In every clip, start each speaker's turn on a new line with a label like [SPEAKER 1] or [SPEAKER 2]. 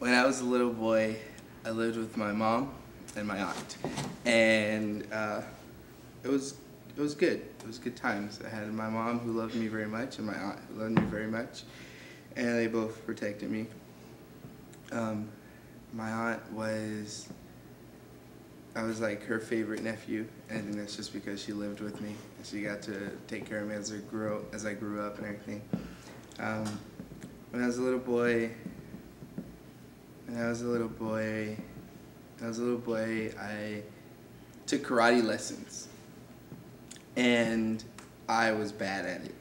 [SPEAKER 1] When I was a little boy, I lived with my mom and my aunt, and it was it was good. It was good times. I had my mom who loved me very much, and my aunt who loved me very much, and they both protected me. Um, my aunt was I was like her favorite nephew, and I think that's just because she lived with me and she got to take care of me as I grew up and everything. Um, when I was a little boy, when I was a little boy, I took karate lessons, and I was bad at it,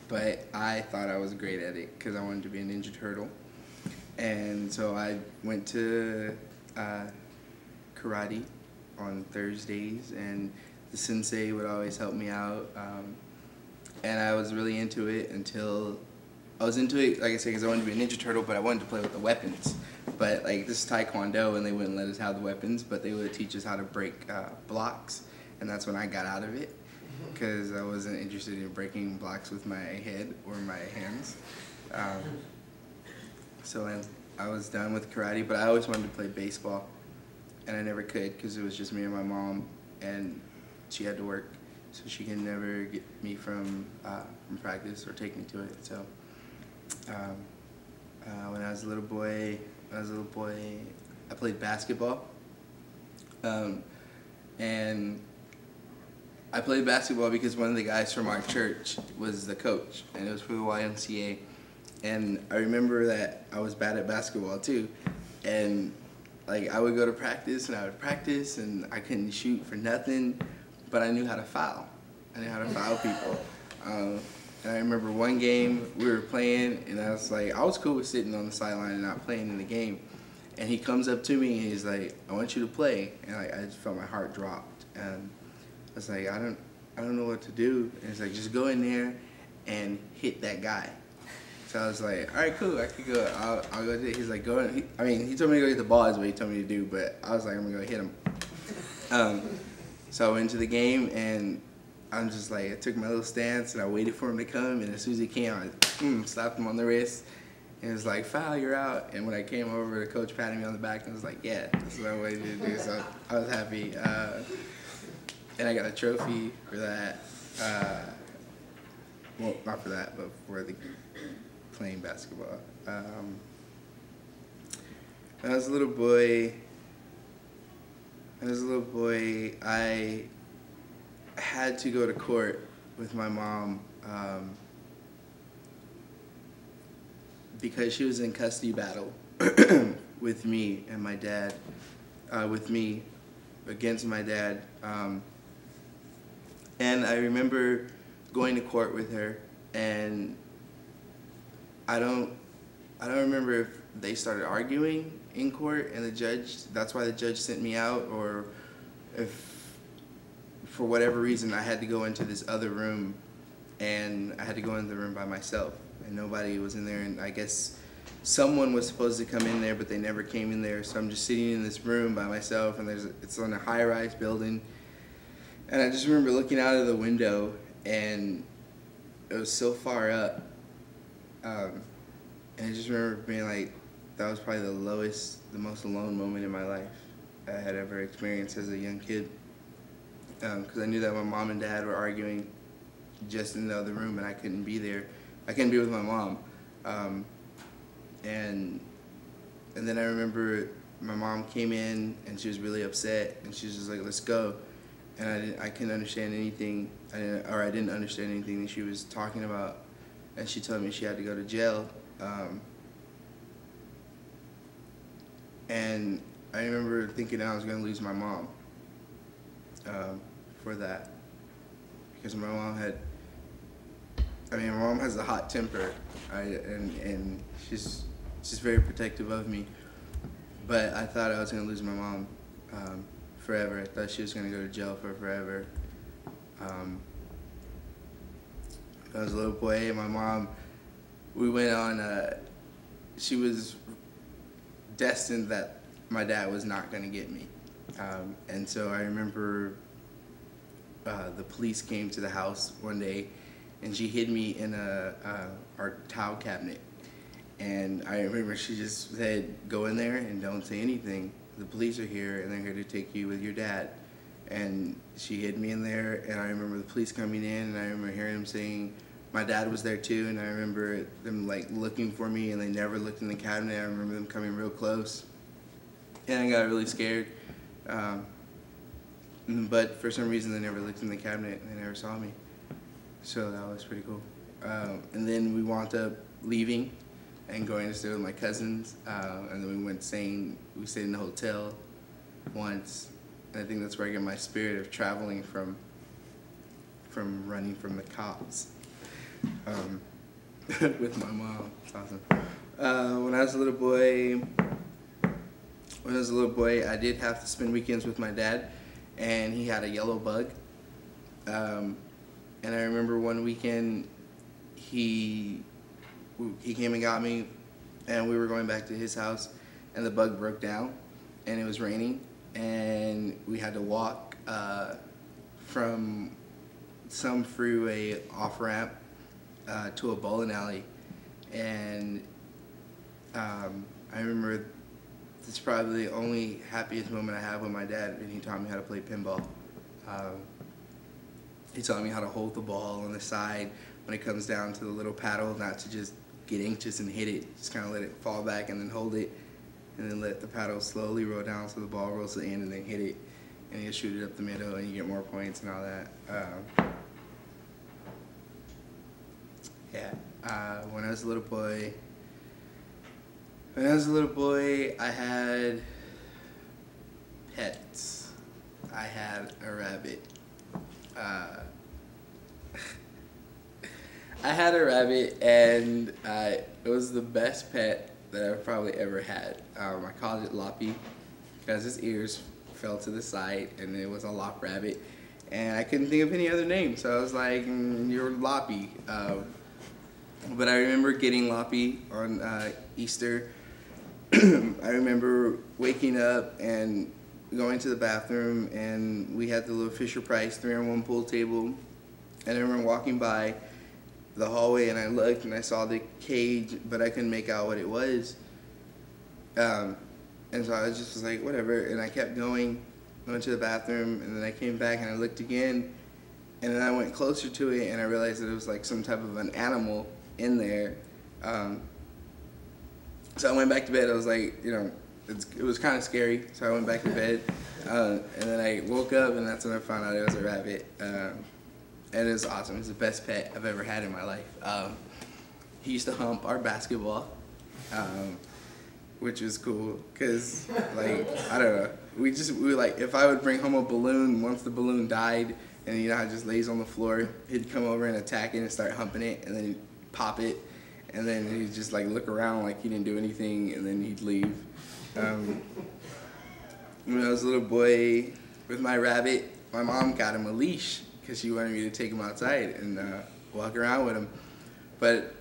[SPEAKER 1] but I thought I was great at it because I wanted to be a Ninja Turtle, and so I went to karate on Thursdays, and the sensei would always help me out, and I was really into it until I was into it, like I said, because I wanted to be a Ninja Turtle, but I wanted to play with the weapons. But like this is Taekwondo, and they wouldn't let us have the weapons, but they would teach us how to break blocks, and that's when I got out of it, because I wasn't interested in breaking blocks with my head or my hands. So I was done with karate, but I always wanted to play baseball, and I never could because it was just me and my mom, and she had to work, so she could never get me from practice or take me to it. So when I was a little boy, I played basketball, and I played basketball because one of the guys from our church was the coach, and it was for the YMCA. And I remember that I was bad at basketball too, and like I would go to practice and I would practice and I couldn't shoot for nothing, but I knew how to foul. I knew how to foul people. And I remember one game we were playing, and I was cool with sitting on the sideline and not playing in the game. And he comes up to me and he's like, "I want you to play." And like I just felt my heart dropped, and I was like, I don't know what to do. And he's like, "Just go in there and hit that guy." So I was like, "All right, cool, I could go. I'll go do it." He's like, "Go." He told me to go get the ball is what he told me to do, but I was like, I'm gonna go hit him. So I went to the game, and I'm just like, I took my little stance and I waited for him to come, and as soon as he came, I slapped him on the wrist. And it was like, "Foul, you're out." And when I came over, the coach patted me on the back and was like, "Yeah, that's what I wanted you to do." So I was happy. And I got a trophy for that. Well, not for that, but for the playing basketball. When I was a little boy, I had to go to court with my mom because she was in custody battle with me and my dad, with me against my dad. And I remember going to court with her, and I don't remember if they started arguing in court and that's why the judge sent me out, or if for whatever reason I had to go into this other room, and I had to go in the room by myself, and nobody was in there, and I guess someone was supposed to come in there, but they never came in there, so I'm just sitting in this room by myself, and it's on a high-rise building, and I just remember looking out of the window, and it was so far up, and I just remember being like, that was probably the most alone moment in my life I had ever experienced as a young kid. Because I knew that my mom and dad were arguing just in the other room, and I couldn't be there. I couldn't be with my mom. And then I remember my mom came in, and she was really upset, and she was just like, "Let's go." And I couldn't understand anything, I didn't understand anything that she was talking about. And she told me she had to go to jail. And I remember thinking I was going to lose my mom for that. Because my mom has a hot temper, and she's very protective of me. But I thought I was going to lose my mom forever. I thought she was going to go to jail for forever. I was a little boy, and my mom, we went on, she was destined that my dad was not going to get me. And so I remember the police came to the house one day, and she hid me in our towel cabinet. And I remember she just said, go in there and don't say anything. The police are here and they're here to take you with your dad. And she hid me in there, and I remember the police coming in, and I remember hearing them saying, my dad was there too, and I remember them like looking for me, and they never looked in the cabinet. I remember them coming real close, and I got really scared. But for some reason, they never looked in the cabinet, and they never saw me. So that was pretty cool. And then we wound up leaving and going to stay with my cousins, and then we stayed in a hotel once. And I think that's where I get my spirit of traveling from running from the cops with my mom. It's awesome. When I was a little boy, I did have to spend weekends with my dad, and he had a yellow bug. And I remember one weekend he came and got me, and we were going back to his house, and the bug broke down, and it was raining. And we had to walk from some freeway off-ramp to a bowling alley. And I remember this is probably the only happiest moment I have with my dad, and he taught me how to play pinball. He taught me how to hold the ball on the side when it comes down to the little paddle, not to just get anxious and hit it, just kind of let it fall back and then hold it. And then let the paddle slowly roll down so the ball rolls to the end, and then hit it, and you shoot it up the middle, and you get more points and all that. When I was a little boy, I had pets. I had a rabbit. And it was the best pet that I've probably ever had. I called it Loppy because his ears fell to the side, and it was a lop rabbit, and I couldn't think of any other name, so I was like, you're Loppy. But I remember getting Loppy on Easter. I remember waking up and going to the bathroom, and we had the little Fisher-Price 3-in-1 pool table, and I remember walking by the hallway, and I looked and I saw the cage, but I couldn't make out what it was. And so I was like, whatever, and I kept going, went to the bathroom, and then I came back and I looked again, and then I went closer to it, and I realized that it was like some type of an animal in there. So I went back to bed. I was like, it was kind of scary, so I went back to bed, and then I woke up, and that's when I found out it was a rabbit. And it was awesome. It's the best pet I've ever had in my life. He used to hump our basketball, which was cool, cause like, I don't know, we were like, if I would bring home a balloon, once the balloon died, and how it just lays on the floor, he'd come over and attack it and start humping it, and then he'd pop it, and then he'd just like look around like he didn't do anything, and then he'd leave. When I was a little boy with my rabbit, my mom got him a leash, because she wanted me to take him outside and walk around with him. But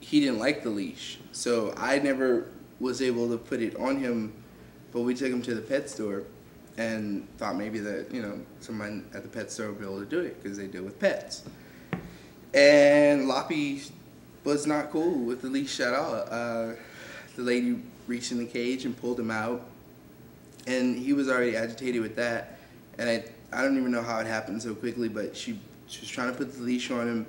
[SPEAKER 1] he didn't like the leash, so I never was able to put it on him, but we took him to the pet store and thought maybe that, someone at the pet store would be able to do it because they deal with pets. And Loppy was not cool with the leash at all. The lady reached in the cage and pulled him out, and he was already agitated with that, and I don't even know how it happened so quickly, but she was trying to put the leash on him,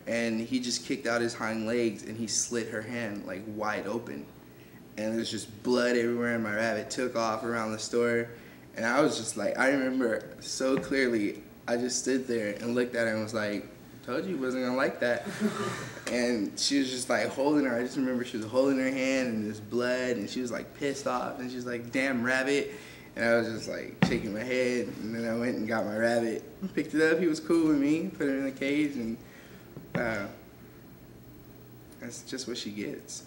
[SPEAKER 1] and he just kicked out his hind legs, and he slit her hand like wide open, and there's just blood everywhere, and my rabbit took off around the store, and I was just like, I remember so clearly, I just stood there and looked at her and was like, told you wasn't gonna like that. And she was just like holding her, I just remember she was holding her hand and there's blood, and she was like pissed off, and she was like, damn rabbit. And I was just like shaking my head, and then I went and got my rabbit, picked it up, he was cool with me, put it in the cage, and that's just what she gets.